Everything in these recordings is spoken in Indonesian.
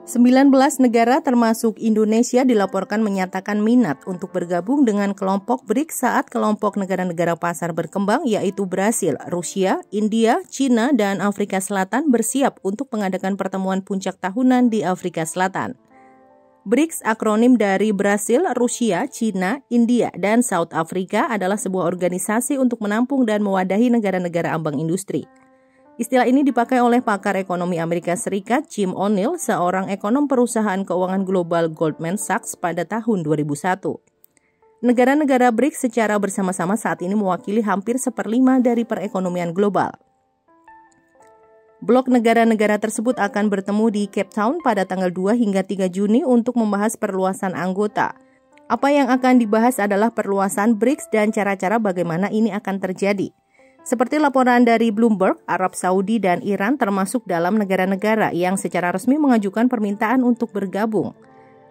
19 negara termasuk Indonesia dilaporkan menyatakan minat untuk bergabung dengan kelompok BRICS saat kelompok negara-negara pasar berkembang yaitu Brasil, Rusia, India, China, dan Afrika Selatan bersiap untuk mengadakan pertemuan puncak tahunan di Afrika Selatan. BRICS akronim dari Brasil, Rusia, China, India, dan South Africa adalah sebuah organisasi untuk menampung dan mewadahi negara-negara ambang industri. Istilah ini dipakai oleh pakar ekonomi Amerika Serikat Jim O'Neill, seorang ekonom perusahaan keuangan global Goldman Sachs pada tahun 2001. Negara-negara BRICS secara bersama-sama saat ini mewakili hampir 1/5 dari perekonomian global. Blok negara-negara tersebut akan bertemu di Cape Town pada tanggal 2 hingga 3 Juni untuk membahas perluasan anggota. Apa yang akan dibahas adalah perluasan BRICS dan cara-cara bagaimana ini akan terjadi. Seperti laporan dari Bloomberg, Arab Saudi dan Iran termasuk dalam negara-negara yang secara resmi mengajukan permintaan untuk bergabung.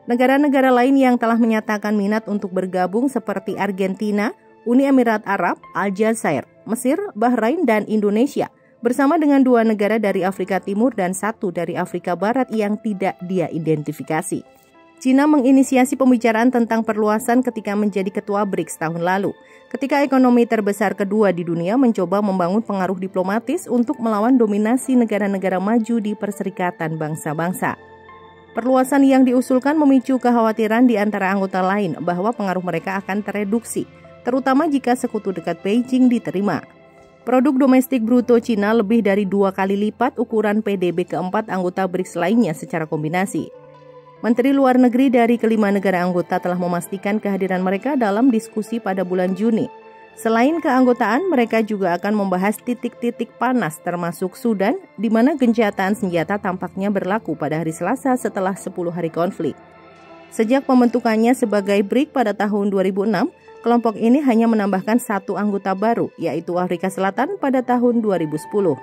Negara-negara lain yang telah menyatakan minat untuk bergabung seperti Argentina, Uni Emirat Arab, Aljazair, Mesir, Bahrain, dan Indonesia, bersama dengan 2 negara dari Afrika Timur dan 1 dari Afrika Barat yang tidak dia identifikasi. China menginisiasi pembicaraan tentang perluasan ketika menjadi ketua BRICS tahun lalu, ketika ekonomi terbesar kedua di dunia mencoba membangun pengaruh diplomatis untuk melawan dominasi negara-negara maju di Perserikatan Bangsa-Bangsa. Perluasan yang diusulkan memicu kekhawatiran di antara anggota lain bahwa pengaruh mereka akan tereduksi, terutama jika sekutu dekat Beijing diterima. Produk domestik bruto China lebih dari 2 kali lipat ukuran PDB keempat anggota BRICS lainnya secara kombinasi. Menteri Luar Negeri dari kelima negara anggota telah memastikan kehadiran mereka dalam diskusi pada bulan Juni. Selain keanggotaan, mereka juga akan membahas titik-titik panas termasuk Sudan, di mana gencatan senjata tampaknya berlaku pada hari Selasa setelah 10 hari konflik. Sejak pembentukannya sebagai BRICS pada tahun 2006, kelompok ini hanya menambahkan 1 anggota baru, yaitu Afrika Selatan pada tahun 2010.